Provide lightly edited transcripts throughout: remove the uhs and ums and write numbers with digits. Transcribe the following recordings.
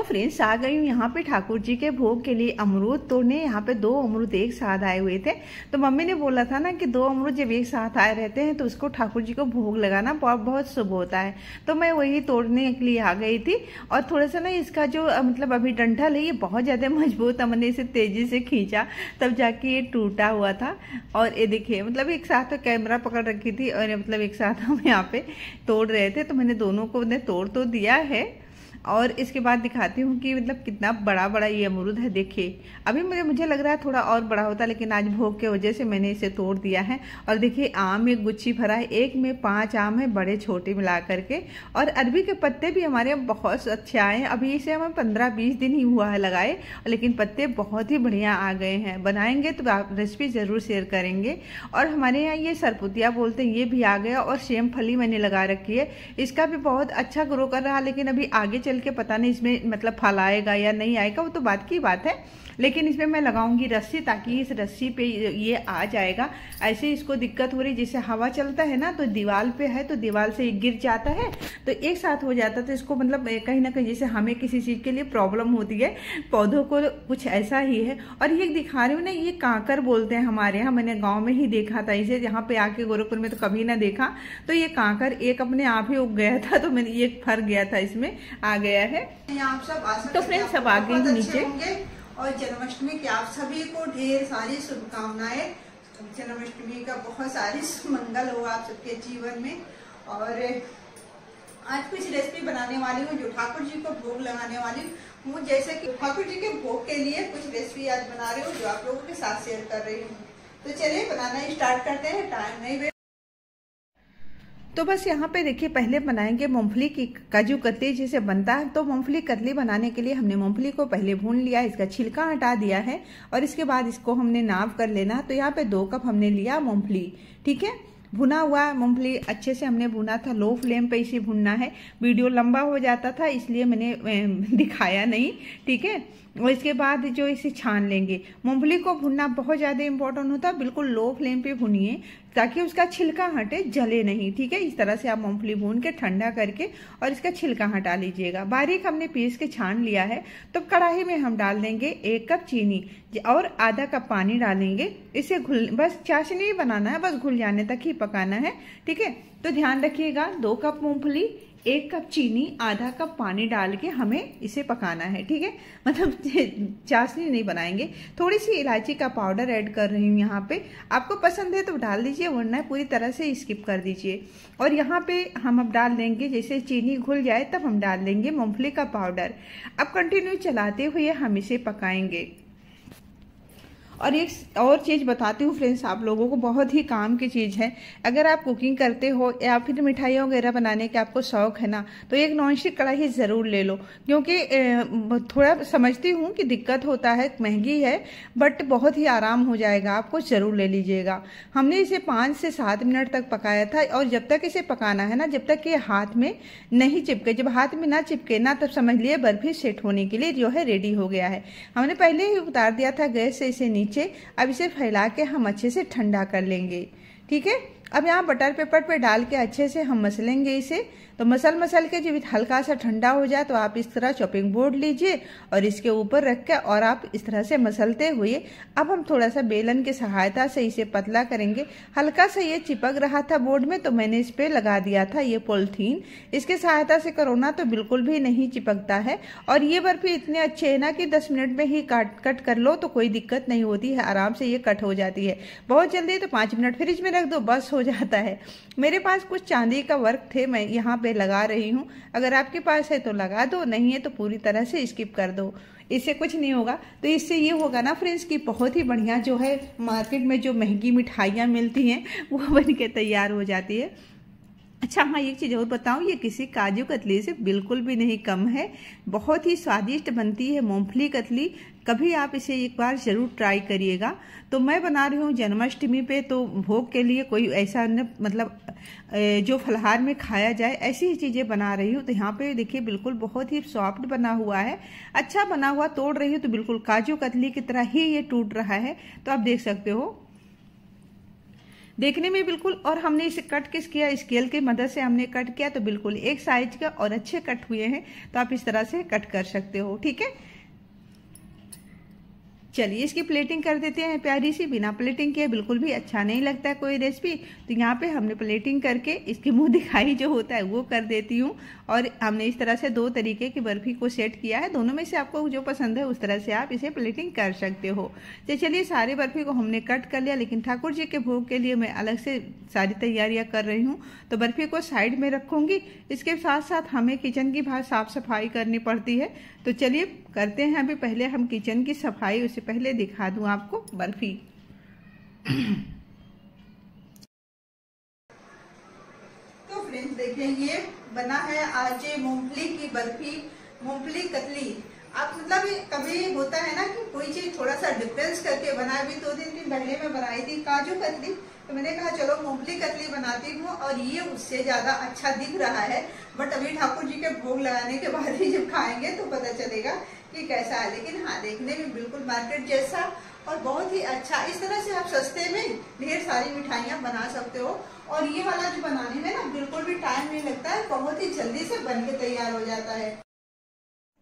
Friends आ गई हूँ यहाँ पे ठाकुर जी के भोग के लिए अमरूद तोड़ने। यहाँ पे 2 अमरूद एक साथ आए हुए थे, तो मम्मी ने बोला था ना कि 2 अमरूद जब एक साथ आए रहते हैं तो उसको ठाकुर जी को भोग लगाना बहुत बहुत शुभ होता है। तो मैं वही तोड़ने के लिए आ गई थी। और थोड़ा सा ना इसका जो मतलब अभी डंठल है ये बहुत ज़्यादा मजबूत है, मैंने इसे तेजी से खींचा तब जाके ये टूटा हुआ था। और ये देखिए मतलब एक साथ तो कैमरा पकड़ रखी थी और मतलब एक साथ हम यहाँ पे तोड़ रहे थे, तो मैंने दोनों को तोड़ तो दिया है। और इसके बाद दिखाती हूँ कि मतलब कितना बड़ा बड़ा ये अमरूद है। देखिए अभी मुझे लग रहा है थोड़ा और बड़ा होता, लेकिन आज भोग के वजह से मैंने इसे तोड़ दिया है। और देखिए आम एक गुच्छी भरा है, एक में 5 आम है बड़े छोटे मिला करके। और अरबी के पत्ते भी हमारे यहाँ बहुत अच्छे आए हैं। अभी इसे हमें 15-20 दिन ही हुआ है लगाए, लेकिन पत्ते बहुत ही बढ़िया आ गए हैं। बनाएंगे तो आप रेसिपी ज़रूर शेयर करेंगे। और हमारे यहाँ ये सरपुतिया बोलते हैं, ये भी आ गया। और सेम फली मैंने लगा रखी है, इसका भी बहुत अच्छा ग्रो कर रहा है। लेकिन अभी आगे चल के पता नहीं इसमें मतलब फल आएगा या नहीं आएगा, वो तो बात की बात है। लेकिन इसमें मैं लगाऊंगी रस्सी, ताकि इस रस्सी पे ये आ जाएगा। ऐसे इसको दिक्कत हो रही, जैसे हवा चलता है ना तो दीवार पे है तो दीवार से गिर जाता है तो एक साथ हो जाता है। तो इसको मतलब कहीं ना कहीं जैसे हमें किसी चीज़ के लिए प्रॉब्लम होती है, पौधों को कुछ ऐसा ही है। और ये दिखा रही हूँ ना, ये कांकर बोलते हैं हमारे यहाँ, मैंने गाँव में ही देखा था इसे, यहाँ पे आके गोरखपुर में तो कभी ना देखा। तो ये कांकर एक अपने आप ही उग गया था, तो मैंने ये फर गया था, इसमें आ गया है। आप सब तो फ्रेंड्स सब आ गए नीचे। और जन्माष्टमी की आप सभी को ढेर सारी शुभकामनाएं। जन्माष्टमी का बहुत सारी मंगल हो आप सबके जीवन में। और आज कुछ रेसिपी बनाने वाली हूँ जो ठाकुर जी को भोग लगाने वाली हूँ। जैसे कि ठाकुर जी के भोग के लिए कुछ रेसिपी आज बना रही हूँ जो आप लोगों के साथ शेयर कर रही हूँ। तो चलिए बनाना स्टार्ट करते हैं, टाइम नहीं वेस्ट। तो बस यहाँ पे देखिए पहले बनाएंगे मूंगफली की काजू कतली जैसे बनता है। तो मूंगफली कतली बनाने के लिए हमने मूंगफली को पहले भून लिया, इसका छिलका हटा दिया है और इसके बाद इसको हमने नाप कर लेना। तो यहाँ पे 2 कप हमने लिया मूंगफली, ठीक है। भुना हुआ मूंगफली अच्छे से हमने भुना था, लो फ्लेम पे इसे भुनना है। वीडियो लंबा हो जाता था इसलिए मैंने दिखाया नहीं, ठीक है। और इसके बाद जो इसे छान लेंगे। मूंगफली को भुनना बहुत ज़्यादा इंपॉर्टेंट होता है, बिल्कुल लो फ्लेम पे भुनिए ताकि उसका छिलका हटे, जले नहीं, ठीक है। इस तरह से आप मूंगफली भून के ठंडा करके और इसका छिलका हटा लीजिएगा। बारीक हमने पीस के छान लिया है। तो कढ़ाई में हम डाल देंगे 1 कप चीनी और आधा कप पानी डालेंगे। इसे बस चाशनी ही बनाना है, बस घुल जाने तक ही पकाना है, ठीक है। तो ध्यान रखिएगा 2 कप मूंगफली, 1 कप चीनी, आधा कप पानी डाल के हमें इसे पकाना है, ठीक है। मतलब चाशनी नहीं बनाएंगे। थोड़ी सी इलायची का पाउडर ऐड कर रही हूँ यहाँ पे, आपको पसंद है तो डाल दीजिए, वरना पूरी तरह से स्किप कर दीजिए। और यहाँ पे हम अब डाल देंगे, जैसे चीनी घुल जाए तब हम डाल देंगे मूंगफली का पाउडर। अब कंटिन्यू चलाते हुए हम इसे पकाएंगे। और एक और चीज़ बताती हूँ फ्रेंड्स, आप लोगों को बहुत ही काम की चीज़ है। अगर आप कुकिंग करते हो या फिर मिठाइयाँ वगैरह बनाने का आपको शौक है ना, तो एक नॉनस्टिक कढ़ाई ज़रूर ले लो। क्योंकि थोड़ा समझती हूँ कि दिक्कत होता है, महंगी है, बट बहुत ही आराम हो जाएगा, आपको ज़रूर ले लीजिएगा। हमने इसे 5 से 7 मिनट तक पकाया था। और जब तक इसे पकाना है ना, जब तक ये हाथ में नहीं चिपके, जब हाथ में ना चिपके ना, तब समझ लिए बर्फी सेट होने के लिए जो है रेडी हो गया है। हमने पहले ही उतार दिया था गैस से इसे नीचे। अब इसे फैला के हम अच्छे से ठंडा कर लेंगे, ठीक है। अब यहाँ बटर पेपर पे डाल के अच्छे से हम मसलेंगे इसे। तो मसल के जब हल्का सा ठंडा हो जाए तो आप इस तरह चॉपिंग बोर्ड लीजिए और इसके ऊपर रख के और आप इस तरह से मसलते हुए अब हम थोड़ा सा बेलन की सहायता से इसे पतला करेंगे। हल्का सा ये चिपक रहा था बोर्ड में, तो मैंने इस पे लगा दिया था ये पॉलिथीन। इसके सहायता से करो ना तो बिल्कुल भी नहीं चिपकता है। और ये बर्फी इतने अच्छे है ना कि 10 मिनट में ही कट कर लो तो कोई दिक्कत नहीं होती है, आराम से ये कट हो जाती है। बहुत जल्दी तो 5 मिनट फ्रिज में रख दो, बस हो जाता है। मेरे पास कुछ चांदी का वर्क थे, मैं यहाँ पे लगा रही हूँ। अगर आपके पास है तो लगा दो, नहीं है तो पूरी तरह से स्किप कर दो, इससे कुछ नहीं होगा। तो इससे ये होगा ना फ्रेंड्स कि बहुत ही बढ़िया जो है मार्केट में जो महंगी मिठाइयाँ मिलती हैं वो बन के तैयार हो जाती है। अच्छा हाँ, एक चीज़ और बताऊँ, ये किसी काजू कतली से बिल्कुल भी नहीं कम है, बहुत ही स्वादिष्ट बनती है मूंगफली कतली। कभी आप इसे एक बार ज़रूर ट्राई करिएगा। तो मैं बना रही हूँ जन्माष्टमी पे, तो भोग के लिए कोई ऐसा न मतलब जो फलहार में खाया जाए ऐसी ही चीज़ें बना रही हूँ। तो यहाँ पे देखिए बिल्कुल बहुत ही सॉफ्ट बना हुआ है, अच्छा बना हुआ। तोड़ रही हूँ तो बिल्कुल काजू कतली की तरह ही ये टूट रहा है, तो आप देख सकते हो। देखने में बिल्कुल, और हमने इसे कट किस किया, स्केल की मदद से हमने कट किया तो बिल्कुल एक साइज का और अच्छे कट हुए हैं। तो आप इस तरह से कट कर सकते हो, ठीक है। चलिए इसकी प्लेटिंग कर देते हैं प्यारी सी। बिना प्लेटिंग किए बिल्कुल भी अच्छा नहीं लगता है कोई रेसिपी। तो यहाँ पे हमने प्लेटिंग करके इसकी मुंह दिखाई जो होता है वो कर देती हूँ। और हमने इस तरह से 2 तरीके की बर्फी को सेट किया है। दोनों में से आपको जो पसंद है उस तरह से आप इसे प्लेटिंग कर सकते हो। तो चलिए सारी बर्फी को हमने कट कर लिया, लेकिन ठाकुर जी के भोग के लिए मैं अलग से सारी तैयारियां कर रही हूँ। तो बर्फी को साइड में रखूंगी। इसके साथ साथ हमें किचन की बाहर साफ सफाई करनी पड़ती है। तो चलिए करते हैं अभी पहले हम किचन की सफाई। उससे पहले दिखा दूं आपको बर्फी। तो फ्रेंड्स देखिए ये बना है आज मूंगफली की बर्फी, मूंगफली कतली। आप मतलब कभी होता है ना कि कोई चीज थोड़ा सा डिफरेंस करके बनाए। भी 2-3 दिन पहले मैं बनाई थी काजू कतली, तो मैंने कहा चलो मूंगफली कतली बनाती हूँ और ये उससे ज्यादा अच्छा दिख रहा है। बट अभी ठाकुर जी के भोग लगाने के बाद ही जब खाएंगे तो पता चलेगा कि कैसा है। लेकिन हाँ, देखने में बिल्कुल मार्केट जैसा और बहुत ही अच्छा। इस तरह से आप सस्ते में ढेर सारी मिठाइयाँ बना सकते हो। और ये वाला जो बनाने में ना बिल्कुल भी टाइम नहीं लगता है, बहुत ही जल्दी से बन के तैयार हो जाता है।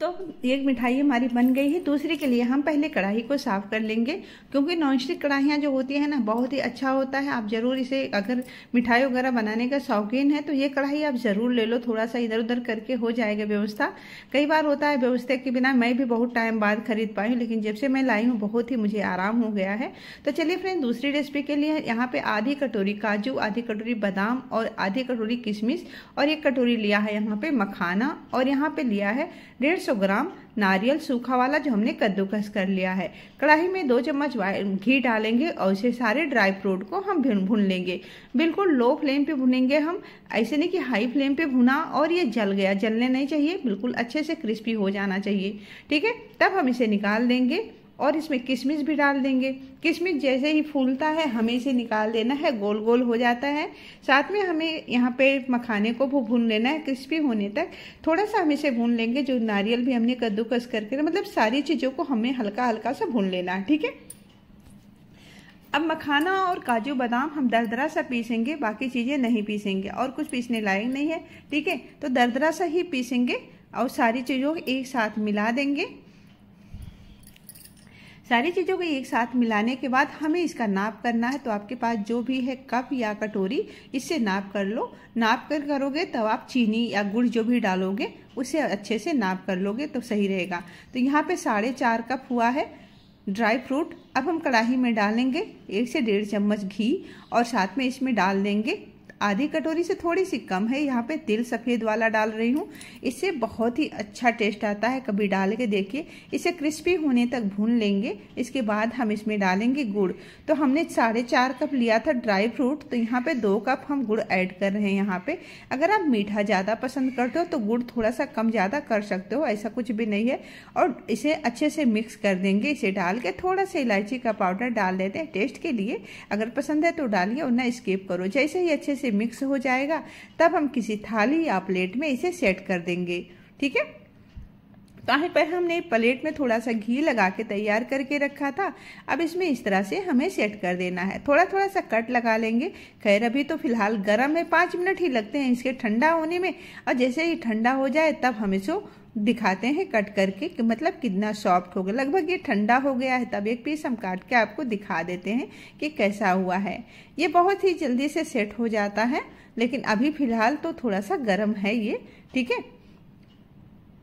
तो एक मिठाई हमारी बन गई है। दूसरी के लिए हम पहले कढ़ाई को साफ कर लेंगे, क्योंकि नॉनस्टिक कढ़ाइयाँ जो होती है ना बहुत ही अच्छा होता है। आप जरूर इसे, अगर मिठाई वगैरह बनाने का शौकीन है तो ये कढ़ाई आप जरूर ले लो। थोड़ा सा इधर उधर करके हो जाएगा व्यवस्था। कई बार होता है व्यवस्था के बिना, मैं भी बहुत टाइम बाद खरीद पाई हूँ, लेकिन जब से मैं लाई हूँ बहुत ही मुझे आराम हो गया है। तो चलिए फ्रेंड दूसरी रेसिपी के लिए यहाँ पे आधी कटोरी काजू, आधी कटोरी बादाम और आधी कटोरी किशमिश और 1 कटोरी लिया है यहाँ पे मखाना, और यहाँ पे लिया है 150 ग्राम नारियल सूखा वाला जो हमने कद्दूकस कर लिया है। कढ़ाई में 2 चम्मच घी डालेंगे और इसे सारे ड्राई फ्रूट को हम भून लेंगे। बिल्कुल लो फ्लेम पे भुनेंगे हम, ऐसे नहीं कि हाई फ्लेम पे भुना और ये जल गया, जलने नहीं चाहिए, बिल्कुल अच्छे से क्रिस्पी हो जाना चाहिए, ठीक है। तब हम इसे निकाल देंगे और इसमें किशमिश भी डाल देंगे। किशमिश जैसे ही फूलता है हमें इसे निकाल देना है, गोल गोल हो जाता है। साथ में हमें यहाँ पे मखाने को भून लेना है क्रिस्पी होने तक। थोड़ा सा हम इसे भून लेंगे। जो नारियल भी हमने कद्दूकस करके, मतलब सारी चीज़ों को हमें हल्का हल्का सा भून लेना है, ठीक है। अब मखाना और काजू बादाम हम दरदरा सा पीसेंगे, बाकी चीज़ें नहीं पीसेंगे और कुछ पीसने लायक नहीं है, ठीक है। तो दरदरा सा ही पीसेंगे और सारी चीज़ों को एक साथ मिला देंगे। सारी चीज़ों को एक साथ मिलाने के बाद हमें इसका नाप करना है। तो आपके पास जो भी है कप या कटोरी, इससे नाप कर लो। नाप कर करोगे तब आप चीनी या गुड़ जो भी डालोगे उसे अच्छे से नाप कर लोगे तो सही रहेगा। तो यहाँ पे 4.5 कप हुआ है ड्राई फ्रूट। अब हम कढ़ाई में डालेंगे 1 से 1.5 चम्मच घी और साथ में इसमें डाल देंगे आधी कटोरी से थोड़ी सी कम है, यहाँ पे तिल सफ़ेद वाला डाल रही हूँ। इससे बहुत ही अच्छा टेस्ट आता है, कभी डाल के देखिए। इसे क्रिस्पी होने तक भून लेंगे। इसके बाद हम इसमें डालेंगे गुड़। तो हमने 4.5 कप लिया था ड्राई फ्रूट, तो यहाँ पे 2 कप हम गुड़ ऐड कर रहे हैं। यहाँ पे अगर आप मीठा ज़्यादा पसंद करते हो तो गुड़ थोड़ा सा कम ज़्यादा कर सकते हो, ऐसा कुछ भी नहीं है। और इसे अच्छे से मिक्स कर देंगे। इसे डाल के थोड़ा सा इलायची का पाउडर डाल देते हैं टेस्ट के लिए, अगर पसंद है तो डालिए, वरना स्किप करो। जैसे ही अच्छे से मिक्स हो जाएगा तब हम किसी थाली या प्लेट में इसे सेट कर देंगे, ठीक है। तो पर हमने प्लेट में थोड़ा सा घी लगा के तैयार करके रखा था। अब इसमें इस तरह से हमें सेट कर देना है। थोड़ा थोड़ा सा कट लगा लेंगे। खैर अभी तो फिलहाल गर्म है, 5 मिनट ही लगते हैं इसके ठंडा होने में। और जैसे ही ठंडा हो जाए तब हम इसको दिखाते हैं कट करके कि मतलब कितना सॉफ्ट हो गया। लगभग ये ठंडा हो गया है, तब एक पीस हम काट के आपको दिखा देते हैं कि कैसा हुआ है। ये बहुत ही जल्दी से सेट हो जाता है, लेकिन अभी फिलहाल तो थोड़ा सा गर्म है ये, ठीक है।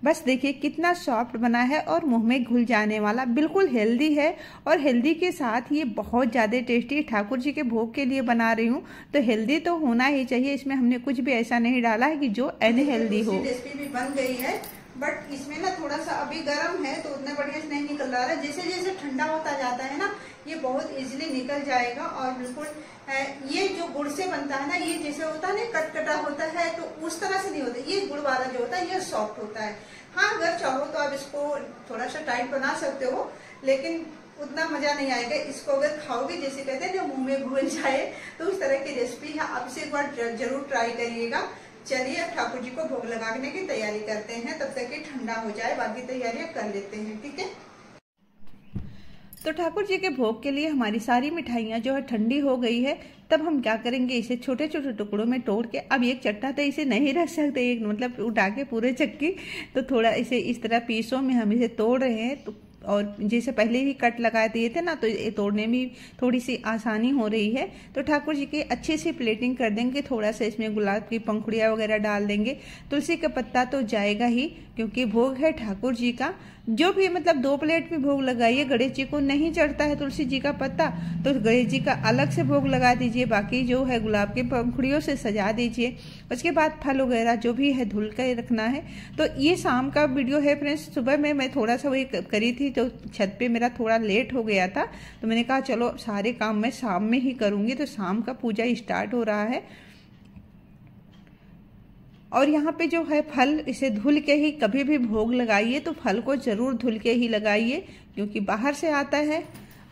बस देखिए कितना सॉफ्ट बना है और मुंह में घुल जाने वाला, बिल्कुल हेल्दी है। और हेल्दी के साथ ये बहुत ज़्यादा टेस्टी, ठाकुर जी के भोग के लिए बना रही हूँ तो हेल्दी तो होना ही चाहिए। इसमें हमने कुछ भी ऐसा नहीं डाला है कि जो अनहेल्दी हो। रेसिपी भी बन गई है, बट इसमें ना थोड़ा सा अभी गर्म है तो उतना बढ़िया से नहीं निकल रहा है। जैसे जैसे ठंडा होता जाता है ना ये बहुत इजीली निकल जाएगा। और बिल्कुल ये जो गुड़ से बनता है ना, ये जैसे होता है ना कटकटा होता है, तो उस तरह से नहीं होता। ये गुड़ वाला जो होता है ये सॉफ्ट होता है। हाँ, अगर चाहो तो आप इसको थोड़ा सा टाइट बना सकते हो, लेकिन उतना मजा नहीं आएगा। इसको अगर खाओगे, जैसे कहते हैं ना मुंह में घुल जाए, तो उस तरह की रेसिपी है। आप इसे एक बार जरूर ट्राई करिएगा। चलिए अब ठाकुर जी को भोग लगाने की तैयारी करते हैं, तब तक ये ठंडा हो जाए, बाकी तैयारियां कर लेते हैं, ठीक है। तो ठाकुर जी के भोग के लिए हमारी सारी मिठाइयाँ जो है ठंडी हो गई है। तब हम क्या करेंगे, इसे छोटे छोटे टुकड़ों में तोड़ के, अब एक चट्टा तो इसे नहीं रख सकते, एक मतलब उठा के पूरे चक्की, तो थोड़ा इसे इस तरह पीसों में हम इसे तोड़ रहे हैं। तो और जैसे पहले ही कट लगा दिए थे ना, तो ये तोड़ने में थोड़ी सी आसानी हो रही है। तो ठाकुर जी की अच्छे से प्लेटिंग कर देंगे, थोड़ा सा इसमें गुलाब की पंखुड़ियाँ वगैरह डाल देंगे। तुलसी का पत्ता तो जाएगा ही, क्योंकि भोग है ठाकुर जी का। जो भी मतलब 2 प्लेट में भोग लगाइए, गणेश जी को नहीं चढ़ता है तुलसी जी का पत्ता, तो गणेश जी का अलग से भोग लगा दीजिए, बाकी जो है गुलाब की पंखुड़ियों से सजा दीजिए। उसके बाद फल वगैरह जो भी है धुल कर रखना है। तो ये शाम का वीडियो है फ्रेंड्स। सुबह में मैं थोड़ा सा वही करी थी, तो छत पे मेरा थोड़ा लेट हो गया था, तो मैंने कहा चलो सारे काम मैं शाम में ही करूँगी। तो शाम का पूजा स्टार्ट हो रहा है। और यहाँ पे जो है फल, इसे धुल के ही कभी भी भोग लगाइए तो फल को जरूर धुल के ही लगाइए, क्योंकि बाहर से आता है।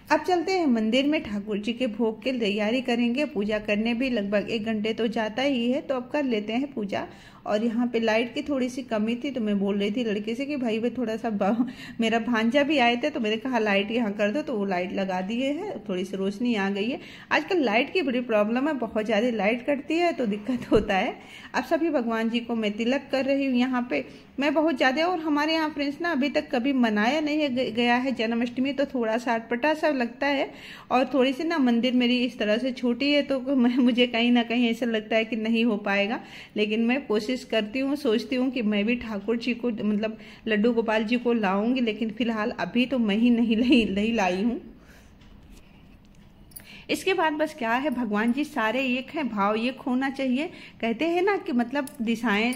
अब चलते हैं मंदिर में, ठाकुर जी के भोग की तैयारी करेंगे। पूजा करने भी लगभग 1 घंटे तो जाता ही है, तो अब कर लेते हैं पूजा। और यहाँ पे लाइट की थोड़ी सी कमी थी, तो मैं बोल रही थी लड़के से कि भाई वे थोड़ा सा मेरा भांजा भी आए थे, तो मैंने कहा लाइट यहाँ कर दो, तो वो लाइट लगा दिए है, थोड़ी सी रोशनी आ गई है। आजकल लाइट की बड़ी प्रॉब्लम है, बहुत ज़्यादा लाइट कटती है तो दिक्कत होता है। अब सभी भगवान जी को मैं तिलक कर रही हूँ यहाँ पे। मैं बहुत ज़्यादा, और हमारे यहाँ फ्रेंड्स ना अभी तक कभी मनाया नहीं गया है जन्माष्टमी, तो थोड़ा सा अटपटा सा लगता है। और थोड़ी सी ना मंदिर मेरी इस तरह से छोटी है, तो मुझे कहीं ना कहीं ऐसा लगता है कि नहीं हो पाएगा। लेकिन मैं कोशिश करती हूँ, सोचती हूँ कि मैं भी ठाकुर जी को मतलब लड्डू गोपाल जी को लाऊंगी, लेकिन फिलहाल अभी तो मैं ही नहीं लाई हूँ। इसके बाद बस क्या है, भगवान जी सारे एक हैं, भाव एक होना चाहिए। कहते हैं ना कि मतलब दिशाएं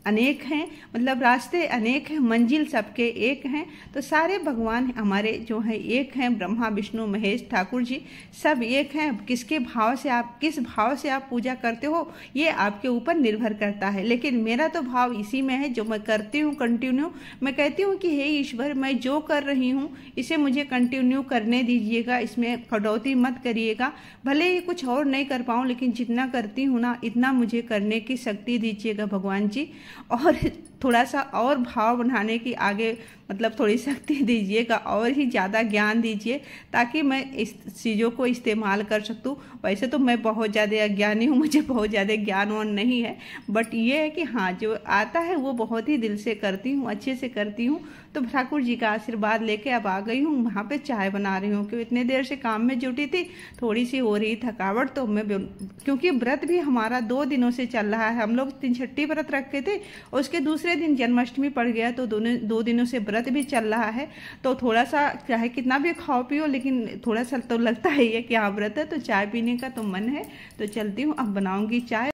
अनेक हैं, मतलब रास्ते अनेक हैं, मंजिल सबके एक हैं। तो सारे भगवान हमारे जो हैं एक हैं, ब्रह्मा विष्णु महेश ठाकुर जी सब एक हैं। किसके भाव से आप, किस भाव से आप पूजा करते हो, ये आपके ऊपर निर्भर करता है। लेकिन मेरा तो भाव इसी में है, जो मैं करती हूँ कंटिन्यू। मैं कहती हूँ कि हे ईश्वर, मैं जो कर रही हूँ इसे मुझे कंटिन्यू करने दीजिएगा, इसमें कटौती मत करिएगा। भले ही कुछ और नहीं कर पाऊँ, लेकिन जितना करती हूँ ना, इतना मुझे करने की शक्ति दीजिएगा भगवान जी। और थोड़ा सा और भाव बनाने की आगे मतलब थोड़ी शक्ति दीजिएगा, और ही ज़्यादा ज्ञान दीजिए, ताकि मैं इस चीज़ों को इस्तेमाल कर सकूँ। वैसे तो मैं बहुत ज़्यादा अज्ञानी हूँ, मुझे बहुत ज़्यादा ज्ञानवान नहीं है, बट ये है कि हाँ, जो आता है वो बहुत ही दिल से करती हूँ, अच्छे से करती हूँ। तो ठाकुर जी का आशीर्वाद लेके अब आ गई हूँ, वहाँ पे चाय बना रही हूँ, क्योंकि इतने देर से काम में जुटी थी, थोड़ी सी हो रही थकावट। तो मैं, क्योंकि व्रत भी हमारा 2 दिनों से चल रहा है, हम लोग 3 छठी व्रत रखे थे, उसके दूसरे दिन जन्माष्टमी पड़ गया, तो 2 दिनों से व्रत भी चल रहा है। तो थोड़ा सा चाहे कितना भी खाओ पियो, लेकिन थोड़ा सा तो लगता है कि हाँ व्रत है, तो चाय पीने का तो मन है। तो चलती हूँ, अब बनाऊंगी चाय।